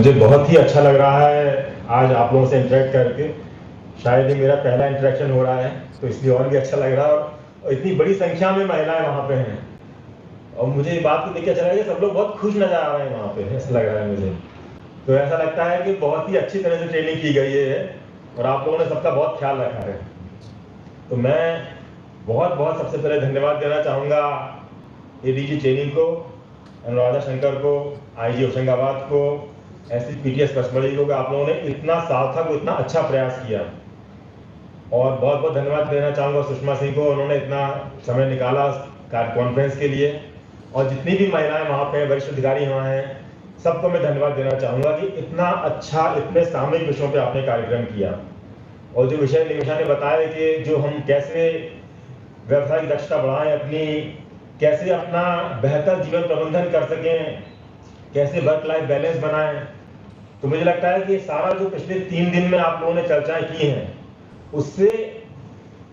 मुझे बहुत ही अच्छा लग रहा है आज आप लोगों से इंटरेक्ट करके। शायद ये मेरा पहला इंटरेक्शन हो रहा है, तो इसलिए और भी अच्छा लग रहा है। और इतनी बड़ी संख्या में महिलाएं वहाँ पे हैं, और मुझे ये बात को देख के अच्छा लगा कि सब लोग बहुत खुश नजर आ रहे हैं वहाँ पे, ऐसा लग रहा है मुझे। तो ऐसा लगता है कि बहुत ही अच्छी तरह से ट्रेनिंग की गई है और आप लोगों ने सबका बहुत ख्याल रखा है। तो मैं बहुत बहुत सबसे पहले धन्यवाद देना चाहूँगा एडीजी ट्रेनिंग को, अनुराधा शंकर को, आईजी होशंगाबाद को, एसपी पीटीएस पचमढ़ी को, आप लोगों ने इतना सार्थक और इतना अच्छा प्रयास किया। और बहुत बहुत धन्यवाद देना चाहूँगा सुषमा सिंह को, उन्होंने इतना समय निकाला कॉन्फ्रेंस के लिए। और जितनी भी महिलाएं वहाँ पे वरिष्ठ अधिकारी वहाँ हैं, सबको मैं धन्यवाद देना चाहूँगा कि इतना अच्छा, इतने सामयिक विषयों पे आपने कार्यक्रम किया। और जो विषय निमिषा ने बताया कि जो हम कैसे व्यवसायिक दक्षता बढ़ाएं अपनी, कैसे अपना बेहतर जीवन प्रबंधन कर सकें, कैसे वर्क लाइफ बैलेंस बनाएं, तो मुझे लगता है कि सारा जो पिछले 3 दिन में आप लोगों ने चर्चाएं की हैं, उससे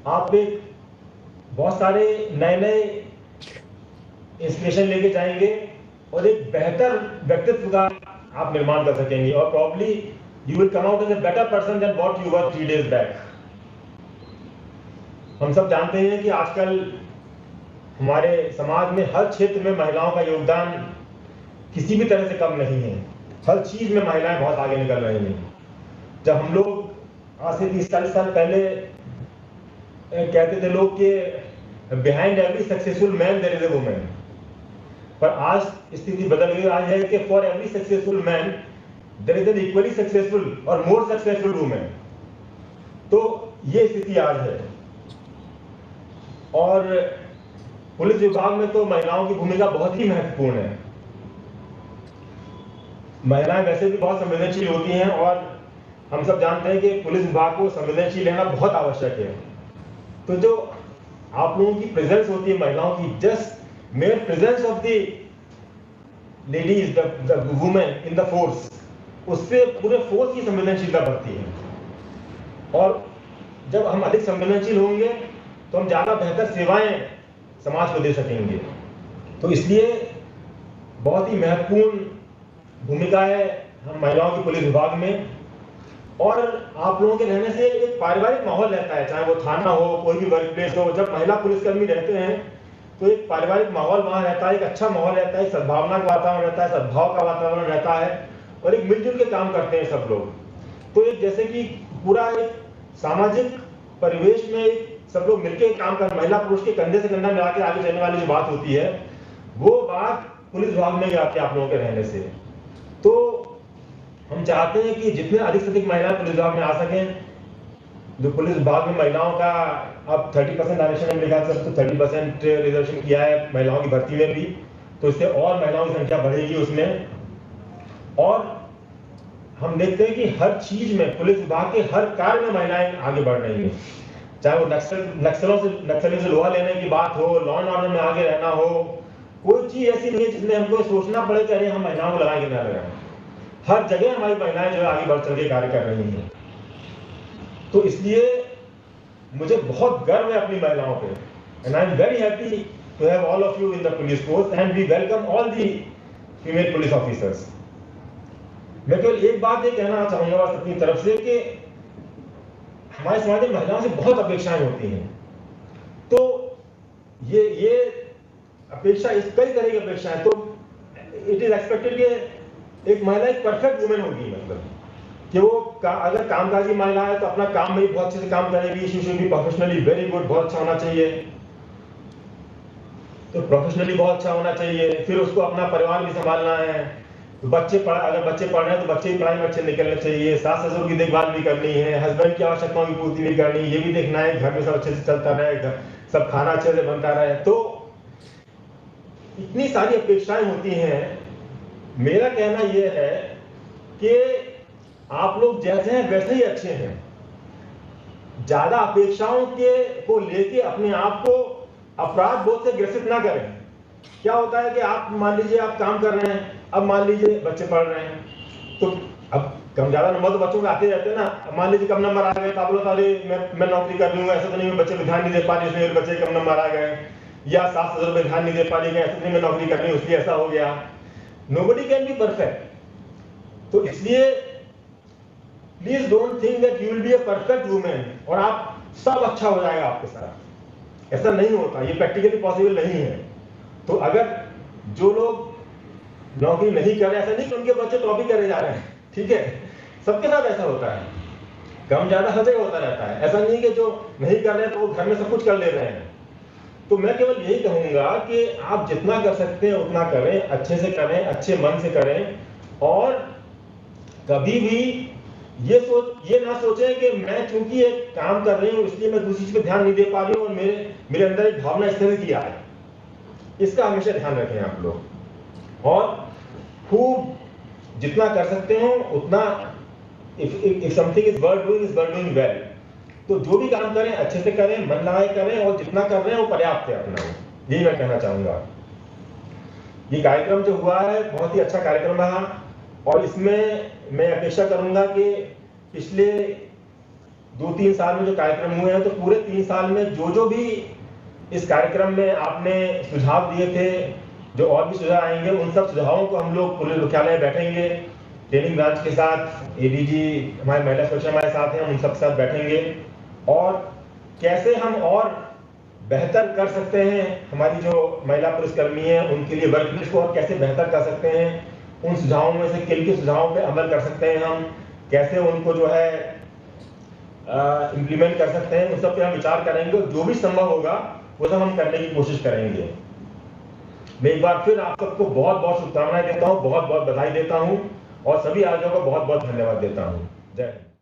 आप एक बहुत सारे नए नए इंस्पिरेशन लेके जाएंगे और एक बेहतर व्यक्तित्व का आप निर्माण कर सकेंगे। और probably you will come out as a better person than what you were 3 days back. हम सब जानते हैं कि आजकल हमारे समाज में हर क्षेत्र में महिलाओं का योगदान किसी भी तरह से कम नहीं है। हर चीज में महिलाएं बहुत आगे निकल रही हैं। जब हम लोग आज से 30-40 साल पहले कहते थे लोग कि behind every successful man there is a woman, पर आज स्थिति बदल गई। आज है कि for every successful man there is an equally successful और मोर सक्सेसफुल वुमन। तो ये स्थिति आज है। और पुलिस विभाग में तो महिलाओं की भूमिका बहुत ही महत्वपूर्ण है। महिलाएं वैसे भी बहुत संवेदनशील होती हैं और हम सब जानते हैं कि पुलिस विभाग को संवेदनशील रहना बहुत आवश्यक है। तो जो आप लोगों की प्रेजेंस होती है महिलाओं की, just mayor presence of the ladies, the women in the force, उससे पूरे फोर्स की संवेदनशीलता बढ़ती है। और जब हम अधिक संवेदनशील होंगे तो हम ज्यादा बेहतर सेवाएं समाज को दे सकेंगे। तो इसलिए बहुत ही महत्वपूर्ण भूमिका है हम महिलाओं के पुलिस विभाग में। और आप लोगों के रहने से एक पारिवारिक माहौल रहता है, चाहे वो थाना हो, कोई भी वर्क प्लेस हो। जब महिला पुलिसकर्मी रहते हैं तो एक पारिवारिक माहौल वहां रहता है, एक अच्छा माहौल रहता है, सद्भावना का वातावरण रहता है, सद्भाव का वातावरण रहता है, और एक मिलजुल के काम करते हैं सब लोग। तो एक जैसे कि पूरा एक सामाजिक परिवेश में सब लोग मिलकर काम कर, महिला पुरुष के कंधे से कंधा मिला के आगे चलने वाली जो बात होती है, वो बात पुलिस विभाग में आती है आप लोगों के रहने से। तो हम चाहते हैं कि जितने अधिक से अधिक महिलाएं पुलिस विभाग में आ सकें। जो पुलिस विभाग में महिलाओं का अब 30% आरक्षण में लिखा, तो 30% रिजर्वेशन किया है महिलाओं की भर्ती में भी, तो इससे और महिलाओं की संख्या बढ़ेगी उसमें। और हम देखते हैं कि हर चीज में पुलिस विभाग के हर कार्य में महिलाएं आगे बढ़ रही हैं। चाहे वो नक्सलियों से लोहा लेने की बात हो, लॉ एंड ऑर्डर में आगे रहना हो, कोई चीज ऐसी नहीं है जिसमें हमको सोचना पड़े कि अरे हम महिलाओं को लगाएंगे ना लगाएं। हर जगह हमारी महिलाएं जो है आगे बढ़ चल के कार्य कर रही हैं। तो इसलिए मुझे बहुत गर्व है अपनी महिलाओं पे, and I am very happy to have all of you in the police force and we welcome all the female police officers. मैं केवल एक बात ये कहना चाहूंगा बस अपनी तरफ से कि हमारे समाज में महिलाओं से बहुत अपेक्षाएं होती हैं। तो ये अपेक्षा, इस कई तरह की अपेक्षाएं, तो इट इज एक्सपेक्टेड कि एक महिला एक परफेक्ट वुमेन होगी, मतलब कि वो अगर कामकाजी महिला है तो अपना काम में बहुत अच्छे से काम करेगी। She should be professionally very good, बहुत अच्छा होना चाहिए। तो प्रोफेशनली बहुत अच्छा होना चाहिए। फिर उसको अपना परिवार भी संभालना है। तो अगर बच्चे पढ़ रहे हैं तो बच्चे की पढ़ाई में अच्छे निकलने चाहिए। सास ससुर की देखभाल भी करनी है, हस्बैंड की आवश्यकताओं की पूर्ति भी करनी है, ये भी देखना है घर में सब अच्छे से चलता रहे, सब खाना अच्छे से बनता रहे। तो इतनी सारी अपेक्षाएं होती हैं। मेरा कहना यह है कि आप लोग जैसे हैं वैसे ही अच्छे हैं। ज्यादा अपेक्षाओं को लेके अपने आप को अपराध बोध से ग्रसित ना करें। क्या होता है कि आप मान लीजिए आप काम कर रहे हैं, अब मान लीजिए बच्चे पढ़ रहे हैं, तो अब कम ज्यादा नंबर तो बच्चों के आते रहते हैं ना। अब मान लीजिए कम नंबर आ गए तो आप लोग अरे मैं नौकरी कर लूंगा, ऐसा तो नहीं मैं बच्चे पे ध्यान नहीं दे पा रही इसलिए मेरे बच्चे कम नंबर आ गए, या सास ससुर पे ध्यान नहीं दे पा रही, ऐसा नहीं मैं नौकरी करनी इसलिए ऐसा हो गया। Nobody can be perfect. तो इसलिए please don't think that you will be a perfect women और आप सब अच्छा हो जाएगा आपके साथ। ऐसा नहीं होता, ये प्रैक्टिकली पॉसिबल नहीं है। तो अगर जो लोग नौकरी नहीं कर रहे, ऐसा नहीं कि उनके बच्चे टॉपी करे जा रहे हैं, ठीक है, सबके साथ ऐसा होता है, कम ज्यादा हर जगह होता रहता है। ऐसा नहीं कि जो नहीं कर रहे हैं तो वो घर में सब कुछ कर ले रहे हैं। तो मैं केवल यही कहूंगा कि आप जितना कर सकते हैं उतना करें, अच्छे से करें, अच्छे मन से करें, और कभी भी ये ना सोचें कि मैं चूंकि एक काम कर रही हूं इसलिए मैं दूसरी चीज पे ध्यान नहीं दे पा रही हूं और मेरे अंदर एक भावना इस तरह की है। इसका हमेशा ध्यान रखें आप लोग, और खूब जितना कर सकते हो उतना, if something is worth doing well, तो जो भी काम करें अच्छे से करें, मन लगाए करें, और जितना कर रहे हैं वो पर्याप्त है अपना। यही मैं कहना चाहूंगा। ये कार्यक्रम जो हुआ है बहुत ही अच्छा कार्यक्रम रहा, और इसमें मैं अपेक्षा करूंगा कि पिछले 2-3 साल में जो कार्यक्रम हुए हैं, तो पूरे 3 साल में जो भी इस कार्यक्रम में आपने सुझाव दिए थे, जो और भी सुझाव आएंगे, उन सब सुझावों को हम लोग पुलिस मुख्यालय में बैठेंगे, ट्रेनिंग ब्रांच के साथ, एडीजी हमारे महिला सुरक्षा हमारे साथ हैं, उन सब के साथ बैठेंगे, और कैसे हम और बेहतर कर सकते हैं, हमारी जो महिला पुलिसकर्मी है उनके लिए वर्कप्लेस को और कैसे बेहतर कर सकते हैं, उन सुझावों में से किन के सुझावों पे अमल कर सकते हैं हम, कैसे उनको जो है इम्प्लीमेंट कर सकते हैं, उन सब पे हम विचार करेंगे। जो भी संभव होगा वो सब हम करने की कोशिश करेंगे। मैं एक बार फिर आप सबको बहुत बहुत शुभकामनाएं देता हूँ, बहुत बहुत बधाई देता हूँ, और सभी आयोजकों को बहुत बहुत धन्यवाद देता हूँ। जय हिंद।